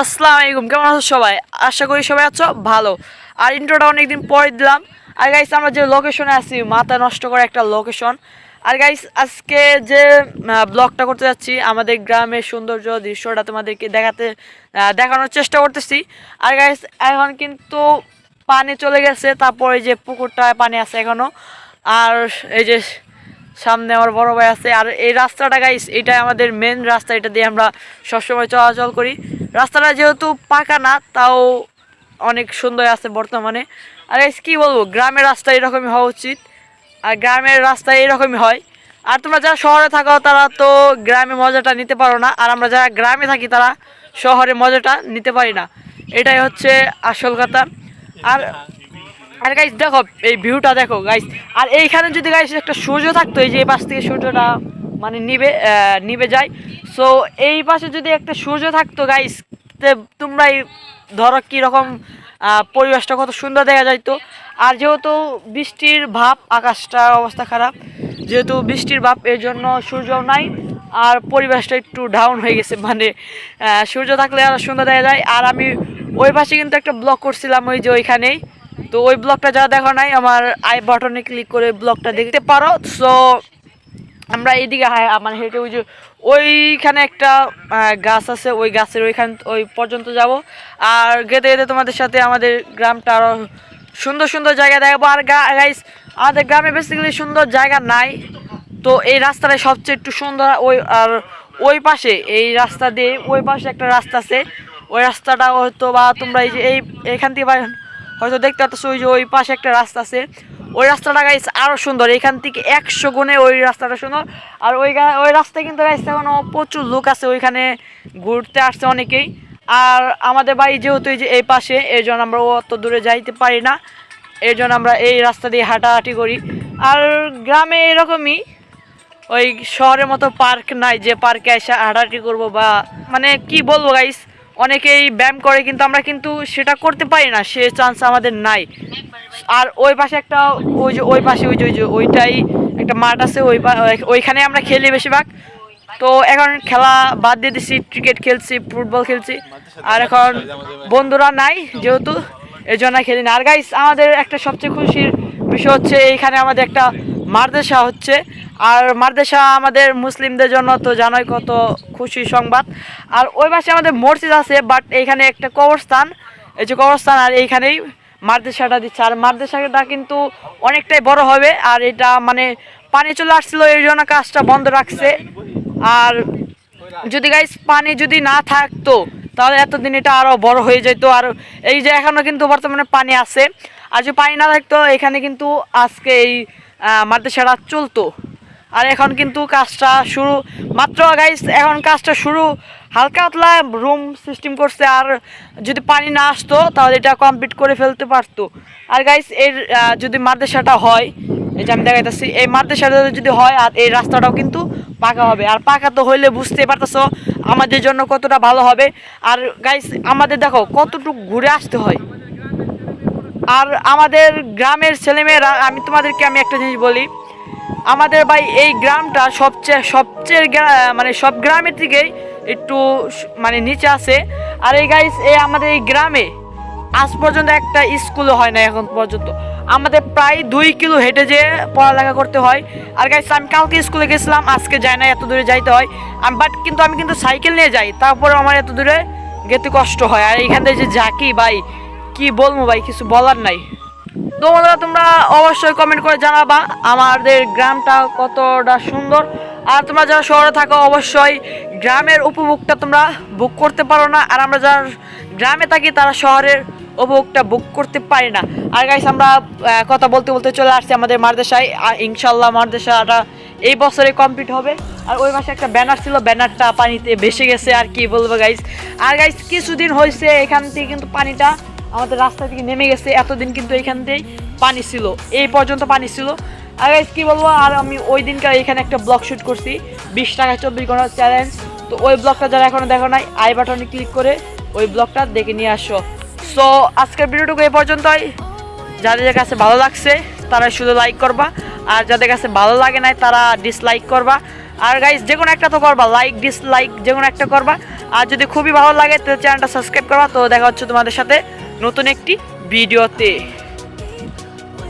আসসালামু আলাইকুম, কেমন আছো সবাই? আশা করি সবাই আছো ভালো। আর ইন্ট্রোটা অনেকদিন পরে দিলাম। আর গাইস, আমরা যে লোকেশনে আছি, মাথা নষ্ট করে একটা লোকেশন। আর গাইস, আজকে যে ব্লগটা করতে যাচ্ছি, আমাদের গ্রামের সৌন্দর্য দৃশ্যটা তোমাদেরকে দেখানোর চেষ্টা করতেছি। আর গাইস, এখন কিন্তু পানি চলে গেছে, তারপরে যে পুকুরটায় পানি আছে এখনো। আর এই যে সামনে আমার বড় ভাই আছে। আর এই রাস্তাটা গাইস, এটাই আমাদের মেন রাস্তা, এটা দিয়ে আমরা সবসময় চলাচল করি। রাস্তাটা যেহেতু পাকা না, তাও অনেক সুন্দর আছে বর্তমানে। আর গাইস কী বলবো, গ্রামের রাস্তা এরকমই হওয়া উচিত, আর গ্রামের রাস্তা এরকমই হয়। আর তোমরা যারা শহরে থাকো তারা তো গ্রামে মজাটা নিতে পারো না, আর আমরা যারা গ্রামে থাকি তারা শহরে মজাটা নিতে পারি না। এটাই হচ্ছে আসল কথা। আর আর গাইস দেখো, এই ভিউটা দেখো গাইস। আর এইখানে যদি গাইস একটা সূর্য থাকতো, এই যে এই পাশ থেকে সূর্যটা মানে নিবে যায়। সো এই পাশে যদি একটা সূর্য থাকতো গাইস, তোমরাই ধরো কীরকম পরিবেশটা কত সুন্দর দেখা যাইতো। আর যেহেতু বৃষ্টির ভাব, আকাশটার অবস্থা খারাপ, যেহেতু বৃষ্টির ভাব, এর জন্য সূর্যও নাই, আর পরিবেশটা একটু ডাউন হয়ে গেছে। মানে সূর্য থাকলে আরও সুন্দর দেখা যায়। আর আমি ওই পাশে কিন্তু একটা ব্লগ করছিলাম, ওই যে ওইখানেই। তো ওই ব্লগটা যারা দেখো নাই, আমার আই বাটনে ক্লিক করে ব্লগটা দেখতে পারো। সো আমরা এইদিকে মানে হেঁটে ওই যে ওইখানে একটা গাছ আছে, ওই গাছের ওই পর্যন্ত যাব। আর যেতে যেতে তোমাদের সাথে আমাদের গ্রামটা আরও সুন্দর সুন্দর জায়গা দেখাবো। আর গাইস, আমাদের গ্রামে বেসিক্যালি সুন্দর জায়গা নাই, তো এই রাস্তাটা সবচেয়ে একটু সুন্দর। আর ওই পাশে, এই রাস্তা দিয়ে ওই পাশে একটা রাস্তা আছে, ওই রাস্তাটা হয়তো বা তোমরা এই যে এইখান থেকে হয়তো দেখতে পাচ্ছ, ওই যে ওই পাশে একটা রাস্তা আছে, ওই রাস্তাটা গাইস আরও সুন্দর, এখান থেকে 100 গুণে ওই রাস্তাটা সুন্দর। আর ওই রাস্তায় কিন্তু গাইস এখনও প্রচুর লোক আছে, ওইখানে ঘুরতে আসছে অনেকেই। আর আমাদের বাড়ি যেহেতু এই যে এই পাশে, এই জন্য আমরা অত দূরে যাইতে পারি না, এই জন্য আমরা এই রাস্তা দিয়ে হাঁটাহাঁটি করি। আর গ্রামে এরকমই, ওই শহরের মতো পার্ক নাই যে পার্কে এসে হাঁটাহাঁটি করবো, বা মানে কি বলবো গাইস, অনেকেই ব্যায়াম করে কিন্তু আমরা কিন্তু সেটা করতে পারি না, সে চান্স আমাদের নাই। আর ওই পাশে একটা ওই পাশে ওইটাই একটা মাঠ আছে, ওইখানে আমরা খেলি বেশিরভাগ। তো এখন খেলা বাদ দিয়ে দিছি, ক্রিকেট খেলছি, ফুটবল খেলছি। আর এখন বন্ধুরা নাই যেহেতু, এর জন্য খেলি না। আর গাইস, আমাদের একটা সবচেয়ে খুশির বিষয় হচ্ছে, এইখানে আমাদের একটা মাদ্রাসা হচ্ছে। আর মাদ্রাসা আমাদের মুসলিমদের জন্য তো জানোই কত খুশির সংবাদ। আর ওই পাশে আমাদের মসজিদ আছে, বাট এইখানে একটা কবরস্থান, এই যে কবরস্থান, আর এইখানেই মাদ্রাসাটা দিচ্ছে। আর মাদ্রাসাটা কিন্তু অনেকটাই বড় হবে। আর এটা মানে পানি চলে আসছিল, এই জন্য কাজটা বন্ধ রাখছে। আর যদি গাইস পানি যদি না থাকতো, তাহলে এতদিন এটা আরও বড় হয়ে যেত। আর এই যে এখনও কিন্তু বর্তমানে পানি আছে, আর যদি পানি না থাকতো এখানে কিন্তু আজকে এই মাদ্রাসাটা চলতো। আর এখন কিন্তু কাজটা শুরু মাত্র গাইস, এখন কাজটা শুরু, হালকা পাতলা রুম সিস্টেম করছে। আর যদি পানি না আসতো তাহলে এটা কমপ্লিট করে ফেলতে পারতো। আর গাইস, এর যদি মাদ্রাসাটা হয়, এই যে আমি দেখাইতেছি, এই মাদ্রাসাটা যদি হয়, আর এই রাস্তাটাও কিন্তু পাকা হবে। আর পাকা তো হইলে বুঝতেই পারতেছো আমাদের জন্য কতটা ভালো হবে। আর গাইস, আমাদের দেখো কতটুকু ঘুরে আসতে হয়। আর আমাদের গ্রামের ছেলেমেয়েরা, আমি একটা জিনিস বলি, আমাদের ভাই এই গ্রামটা সবচেয়ে মানে সব গ্রামের থেকেই একটু মানে নিচে আছে। আর এই গাইস, আমাদের এই গ্রামে আজ পর্যন্ত একটা স্কুলও হয় না এখন পর্যন্ত। আমাদের প্রায় 2 কিলো হেঁটে যেয়ে পড়ালেখা করতে হয়। আর গাইস, আমি কালকে স্কুলে গেছিলাম, আজকে যাই না, এত দূরে যাইতে হয়। আমি কিন্তু সাইকেল নিয়ে যাই, তারপরে আমার এত দূরে যেতে কষ্ট হয়। আর এইখান থেকে যে ঝাঁকি ভাই, কি বলবো ভাই, কিছু বলার নাই। তো বন্ধুরা, তোমরা অবশ্যই কমেন্ট করে জানাবা আমাদের গ্রামটা কতটা সুন্দর। আর তোমরা যারা শহরে থাকো, অবশ্যই গ্রামের উপভোগটা তোমরা বুক করতে পারো না। আর আমরা যারা গ্রামে থাকি তারা শহরের উপভোগটা বুক করতে পারি না। আর গাইস, আমরা কথা বলতে বলতে চলে আসছি আমাদের মাদ্রাসায়। ইনশাল্লাহ মাদ্রাসাটা এই বছরে কমপ্লিট হবে। আর ওই মাসে একটা ব্যানার ছিল, ব্যানারটা পানিতে ভেসে গেছে, আর কি বলবো গাইস। আর গাইস, কিছুদিন হয়েছে এখান থেকে কিন্তু পানিটা আমাদের রাস্তা থেকে নেমে গেছে। এতদিন কিন্তু এইখান থেকেই পানি ছিল, এই পর্যন্ত পানি ছিল। আর গাইস কী বলবো, আর আমি ওই দিনকার এখানে একটা ব্লগ শ্যুট করছি, 20 টাকায় 24 ঘন্টা চ্যালেঞ্জ। তো ওই ব্লগটা যারা এখনও দেখো নাই, আই বাটনে ক্লিক করে ওই ব্লগটা দেখে নিয়ে আসো। সো আজকের ভিডিওটুকু এই পর্যন্তই। যাদের কাছে ভালো লাগছে তারা শুধু লাইক করবা, আর যাদের কাছে ভালো লাগে নাই তারা ডিসলাইক করবা। আর গাইস, যে কোনো একটা তো করবা, লাইক ডিসলাইক যে কোনো একটা করবা। আর যদি খুবই ভালো লাগে তাহলে চ্যানেলটা সাবস্ক্রাইব করবা। তো দেখা হচ্ছে তোমাদের সাথে নতুন একটি ভিডিওতে।